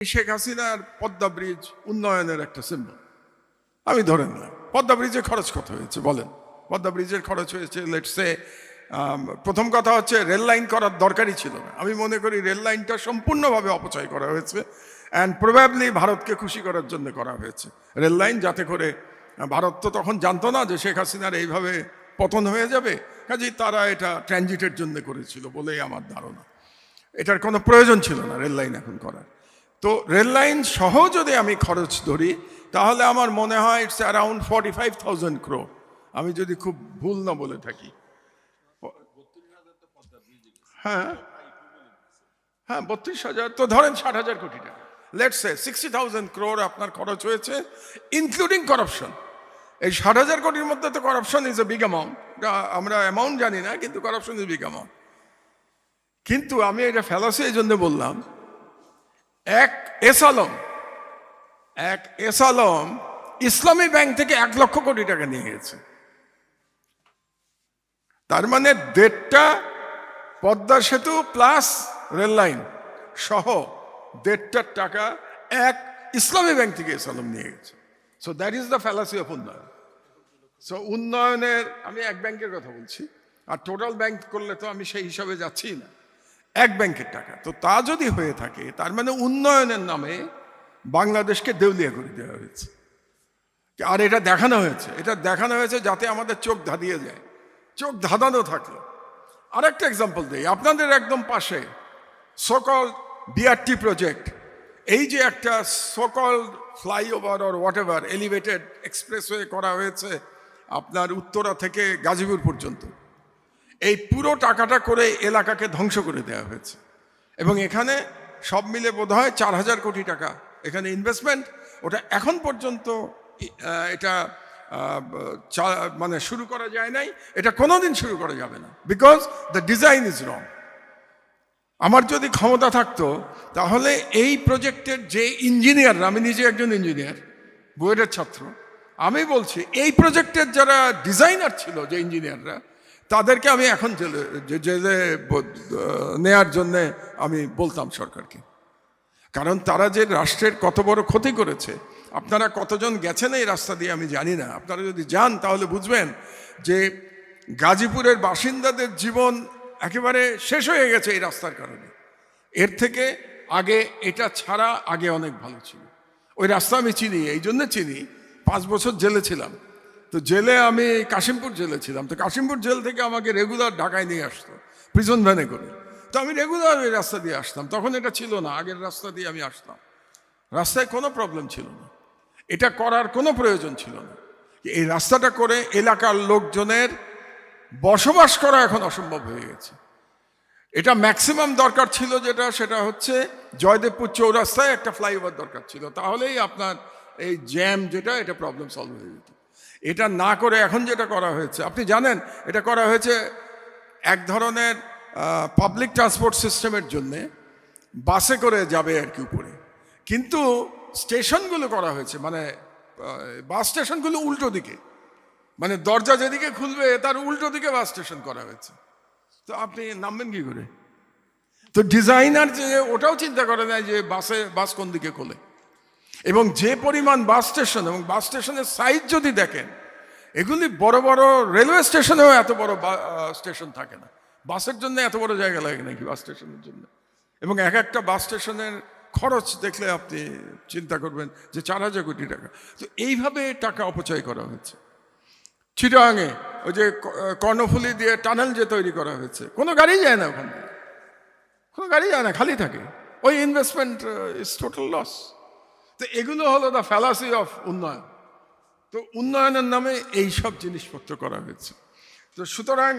শেখ হাসিনার পদ্মা ব্রিজ উন্নয়নের একটা সিম্বল। আমি ধরে নিলাম পদ্মা ব্রিজের খরচ কত হয়েছে বলেন। পদ্মা ব্রিজের খরচ হয়েছে লেটসে, প্রথম কথা হচ্ছে রেল লাইন করার দরকারই ছিল না। আমি মনে করি রেল লাইনটা সম্পূর্ণভাবে অপচয় করা হয়েছে অ্যান্ড প্রবাবলি ভারতকে খুশি করার জন্য করা হয়েছে রেল লাইন, যাতে করে ভারত তো তখন জানতো না যে শেখ হাসিনার এইভাবে পতন হয়ে যাবে, কাজেই তারা এটা ট্রানজিটের জন্য করেছিল বলেই আমার ধারণা। এটার কোনো প্রয়োজন ছিল না রেল লাইন এখন করার। তো রেল লাইন সহ যদি আমি খরচ ধরি তাহলে আমার মনে হয় ইটস অ্যারাউন্ড 45,000 crore, আমি যদি খুব ভুল না বলে থাকি। হ্যাঁ হ্যাঁ 32,000, তো ধরেন 60,000 কোটি টাকা, লেটস সে 60,000 crore আপনার খরচ হয়েছে ইনক্লুডিং করাপশন। এই 60,000 কোটির মধ্যে তো corruption is a big amount, আমরা অ্যামাউন্ট জানি না, কিন্তু করাপশন ইজ বিগ অ্যামাউন্ট। কিন্তু আমি এটা ফেলাসি এই জন্য বললাম, এক এস আলম ইসলামী ব্যাংক থেকে 1 লক্ষ কোটি টাকা নিয়ে গেছে। তার মানে 1.5টা পদ্মা সেতু প্লাস রেল লাইন সহ 1.5টার টাকা এক ইসলামী ব্যাংক থেকে এস আলম নিয়ে গেছে। So that is the fallacy of উন্নয়ন। সো উন্নয়নের আমি এক ব্যাংকের কথা বলছি, আর টোটাল ব্যাংক করলে তো আমি সেই হিসাবে যাচ্ছি না, এক ব্যাংকের টাকা। তো তা যদি হয়ে থাকে তার মানে উন্নয়নের নামে বাংলাদেশকে দেউলিয়া করে দেওয়া হয়েছে। আর এটা দেখানো হয়েছে যাতে আমাদের চোখ ধাঁধিয়ে যায়। চোখ ধাঁধানো থাকলো। আরেকটা এক্সাম্পল দিই, আপনাদের একদম পাশে সোকল বিআরটি প্রজেক্ট, এই যে একটা so called flyover or whatever elevated এলিভেটেড এক্সপ্রেসওয়ে করা হয়েছে আপনার উত্তরা থেকে গাজীপুর পর্যন্ত, এই পুরো টাকাটা করে এলাকাকে ধ্বংস করে দেওয়া হয়েছে। এবং এখানে সব মিলে বোধ হয় 4,000 কোটি টাকা এখানে ইনভেস্টমেন্ট। ওটা এখন পর্যন্ত এটা মানে শুরু করা যায় নাই, এটা কোনোদিন শুরু করা যাবে না, because the design is wrong. আমার যদি ক্ষমতা থাকতো তাহলে এই প্রজেক্টের যে ইঞ্জিনিয়াররা, আমি নিজে একজন ইঞ্জিনিয়ার, বুয়েটের ছাত্র, আমি বলছি এই প্রজেক্টের যারা ডিজাইনার ছিল, যে ইঞ্জিনিয়াররা, তাদেরকে আমি এখন জেলে নেয়ার জন্যে আমি বলতাম সরকারকে। কারণ তারা যে রাষ্ট্রের কত বড় ক্ষতি করেছে। আপনারা কতজন গেছেন এই রাস্তা দিয়ে আমি জানি না, আপনারা যদি যান তাহলে বুঝবেন যে গাজীপুরের বাসিন্দাদের জীবন একেবারে শেষ হয়ে গেছে এই রাস্তার কারণে। এর থেকে আগে এটা ছাড়া আগে অনেক ভালো ছিল। ওই রাস্তা আমি চিনি, এই জন্য চিনি, 5 বছর জেলে ছিলাম। তো জেলে আমি কাশিমপুর জেলে ছিলাম, তো কাশিমপুর জেল থেকে আমাকে রেগুলার ঢাকায় নিয়ে আসতো প্রিজন ভ্যানে করে। তো আমি রেগুলার ওই রাস্তা দিয়ে আসতাম, তখন এটা ছিল না, আগের রাস্তা দিয়ে আমি আসতাম। রাস্তায় কোনো প্রবলেম ছিল না, এটা করার কোনো প্রয়োজন ছিল না। এই রাস্তাটা করে এলাকার লোকজনের বসবাস করা এখন অসম্ভব হয়ে গেছে। এটা ম্যাক্সিমাম দরকার ছিল যেটা, সেটা হচ্ছে জয়দেবপুর চৌরাস্তায় একটা ফ্লাইওভার দরকার ছিল, তাহলেই আপনার এই জ্যাম যেটা, এটা প্রবলেম সলভ হয়ে যেত। এটা না করে এখন যেটা করা হয়েছে, আপনি জানেন এটা করা হয়েছে এক ধরনের পাবলিক ট্রান্সপোর্ট সিস্টেমের জন্যে, বাসে করে যাবে আর কি উপরে, কিন্তু স্টেশনগুলো করা হয়েছে মানে বাস স্টেশনগুলো উল্টো দিকে, মানে দরজা যেদিকে খুলবে তার উল্টো দিকে বাস স্টেশন করা হয়েছে। তো আপনি নামবেন কি করে? তো ডিজাইনার যে ওটাও চিন্তা করে নেয় যে বাস কোন দিকে খোলে। এবং যে পরিমাণ বাস স্টেশন এবং বাস স্টেশনের সাইজ যদি দেখেন, এগুলি বড় বড় রেলওয়ে স্টেশনেও এত বড় স্টেশন থাকে না। বাসের জন্য এত বড় জায়গা লাগে নাকি বাস স্টেশনের জন্য? এবং এক একটা বাস স্টেশনের খরচ দেখলে আপনি চিন্তা করবেন যে 4,000 কোটি টাকা। তো এইভাবে টাকা অপচয় করা হয়েছে। চিটাগাঙে ওই যে কর্ণফুলী দিয়ে টানেল যে তৈরি করা হয়েছে, কোনো গাড়ি যায় না ওখান থেকে, কোনো গাড়ি যায় না, খালি থাকে। ওই ইনভেস্টমেন্ট ইজ টোটাল লস। তো এগুলো হলো দ্য ফ্যালাসি অফ উন্নয়ন। তো উন্নয়নের নামে এই সব জিনিসপত্র করা হয়েছে। তো সুতরাং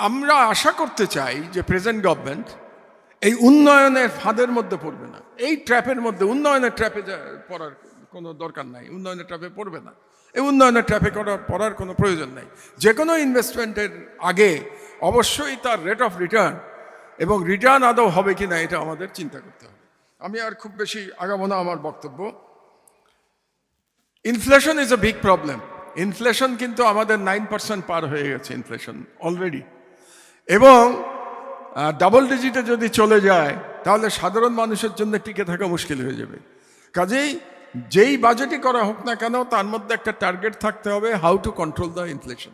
আমরা আশা করতে চাই যে প্রেজেন্ট গভর্নমেন্ট এই উন্নয়নের ফাঁদের মধ্যে পড়বে না, এই ট্র্যাপের মধ্যে, উন্নয়নের ট্র্যাপে পড়ার কোনো দরকার নাই, উন্নয়নের ট্র্যাপে পড়বে না, এই উন্নয়নের ট্র্যাপে পড়ার কোনো প্রয়োজন নাই। যে কোনো ইনভেস্টমেন্টের আগে অবশ্যই তার রেট অফ রিটার্ন এবং রিটার্ন আদৌ হবে কি না এটা আমাদের চিন্তা করতে হবে। আমি আর খুব বেশি আগাবো না আমার বক্তব্য। Inflation is a big problem. Inflation কিন্তু আমাদের 9% পার হয়ে গেছে, ইনফ্লেশন অলরেডি। এবং ডাবল ডিজিটে যদি চলে যায় তাহলে সাধারণ মানুষের জন্য টিকে থাকা মুশকিল হয়ে যাবে। কাজেই যেই বাজেটই করা হোক না কেন তার মধ্যে একটা টার্গেট থাকতে হবে, how to control the inflation.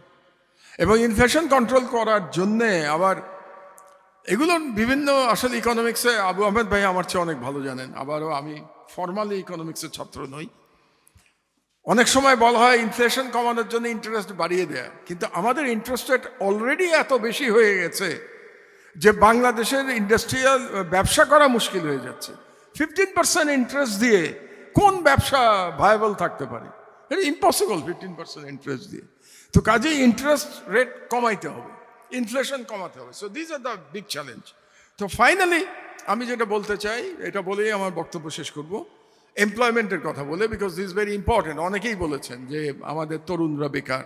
এবং ইনফ্লেশন কন্ট্রোল করার জন্যে আবার এগুলোর বিভিন্ন, আসলে ইকোনমিক্সে আবু আহমেদ ভাই আমার চেয়ে অনেক ভালো জানেন, আবারও আমি ফর্মালি ইকোনমিক্সের ছাত্র নই। অনেক সময় বলা হয় ইনফ্লেশন কমানোর জন্য ইন্টারেস্ট বাড়িয়ে দেয়া, কিন্তু আমাদের ইন্টারেস্ট রেট অলরেডি এত বেশি হয়ে গেছে যে বাংলাদেশের ইন্ডাস্ট্রিয়াল ব্যবসা করা মুশকিল হয়ে যাচ্ছে। 15% ইন্টারেস্ট দিয়ে কোন ব্যবসা ভায়াবল থাকতে পারে? এটা ইম্পসিবল 15% ইন্টারেস্ট দিয়ে। তো কাজেই ইন্টারেস্ট রেট কমাইতে হবে, ইনফ্লেশন কমাতে হবে। So this are the big challenge. তো ফাইনালি আমি যেটা বলতে চাই, এটা বলেই আমার বক্তব্য শেষ করব, এমপ্লয়মেন্টের কথা বলে, বিকজ দিস ভেরি ইম্পর্টেন্ট। অনেকেই বলেছেন যে আমাদের তরুণরা বেকার।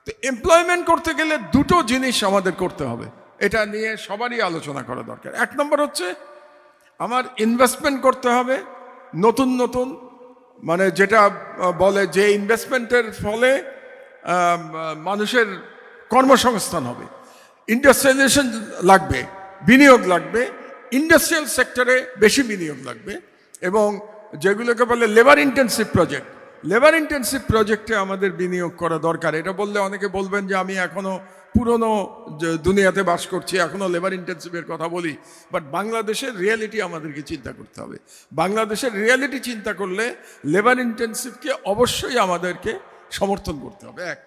তো এমপ্লয়মেন্ট করতে গেলে দুটো জিনিস আমাদের করতে হবে, এটা নিয়ে সবারই আলোচনা করা দরকার। এক নম্বর হচ্ছে আমার ইনভেস্টমেন্ট করতে হবে, নতুন নতুন, মানে যেটা বলে যে ইনভেস্টমেন্টের ফলে মানুষের কর্মসংস্থান হবে, ইন্ডাস্ট্রিয়ালাইজেশন লাগবে, বিনিয়োগ লাগবে, ইন্ডাস্ট্রিয়াল সেক্টরে বেশি বিনিয়োগ লাগবে, এবং যেগুলোকে বলে labour intensive project, labour intensive প্রজেক্টে আমাদের বিনিয়োগ করা দরকার। এটা বললে অনেকে বলবেন যে আমি এখনও পুরনো দুনিয়াতে বাস করছি, এখনও লেবার ইন্টেন্সিভের কথা বলি, বাট বাংলাদেশের রিয়ালিটি আমাদেরকে চিন্তা করতে হবে। বাংলাদেশের রিয়ালিটি চিন্তা করলে লেবার ইন্টেন্সিভকে অবশ্যই আমাদেরকে সমর্থন করতে হবে, এক।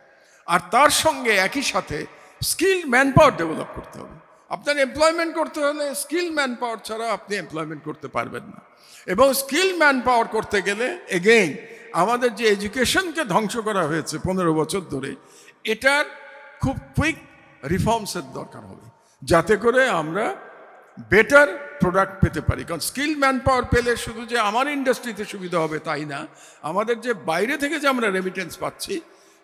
আর তার সঙ্গে একই সাথে স্কিল ম্যান পাওয়ার ডেভেলপ করতে হবে। আপনার এমপ্লয়মেন্ট করতে হলে স্কিল ম্যান পাওয়ার ছাড়া আপনি এমপ্লয়মেন্ট করতে পারবেন না। এবং স্কিল ম্যান পাওয়ার করতে গেলে এগেইন আমাদের যে এডুকেশনকে ধ্বংস করা হয়েছে 15 বছর ধরে, এটার খুব কুইক রিফর্মসের দরকার হবে, যাতে করে আমরা বেটার প্রোডাক্ট পেতে পারি। কারণ স্কিল ম্যান পাওয়ার পেলে শুধু যে আমার ইন্ডাস্ট্রিতে সুবিধা হবে তাই না, আমাদের যে বাইরে থেকে যে আমরা রেমিটেন্স পাচ্ছি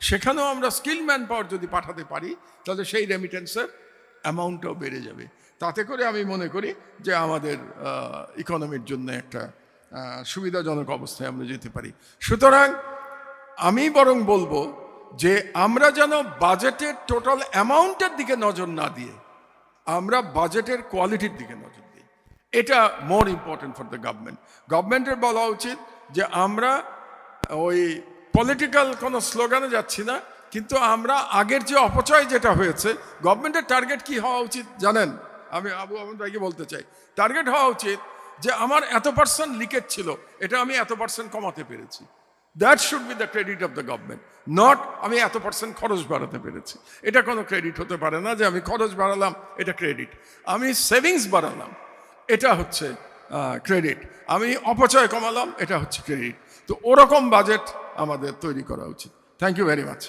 সেখানেও আমরা স্কিল ম্যান পাওয়ার যদি পাঠাতে পারি তাহলে সেই রেমিটেন্সের অ্যামাউন্টটাও বেড়ে যাবে। তাতে করে আমি মনে করি যে আমাদের ইকোনমির জন্য একটা সুবিধাজনক অবস্থায় আমরা যেতে পারি। সুতরাং আমি বরং বলবো যে আমরা যেন বাজেটের টোটাল অ্যামাউন্টের দিকে নজর না দিয়ে আমরা বাজেটের কোয়ালিটির দিকে নজর দিই। এটা more important for the government. গভর্নমেন্টের বলা উচিত যে আমরা ওই পলিটিক্যাল কোনো স্লোগানে যাচ্ছি না, কিন্তু আমরা আগের যে অপচয় যেটা হয়েছে, গভর্নমেন্টের টার্গেট কি হওয়া উচিত জানেন? আমি আবু আহমেদ ভাইকে বলতে চাই, টার্গেট হওয়া উচিত যে আমার এত% লিকেজ ছিল, এটা আমি এত% কমাতে পেরেছি। That should be the credit of the government, not আমি এত% খরচ বাড়াতে পেরেছি। এটা কোনো ক্রেডিট হতে পারে না যে আমি খরচ বাড়ালাম, এটা ক্রেডিট। আমি সেভিংস বাড়ালাম, এটা হচ্ছে ক্রেডিট। আমি অপচয় কমালাম, এটা হচ্ছে ক্রেডিট। তো ওরকম বাজেট আমাদের তৈরি করা উচিত। Thank you very much.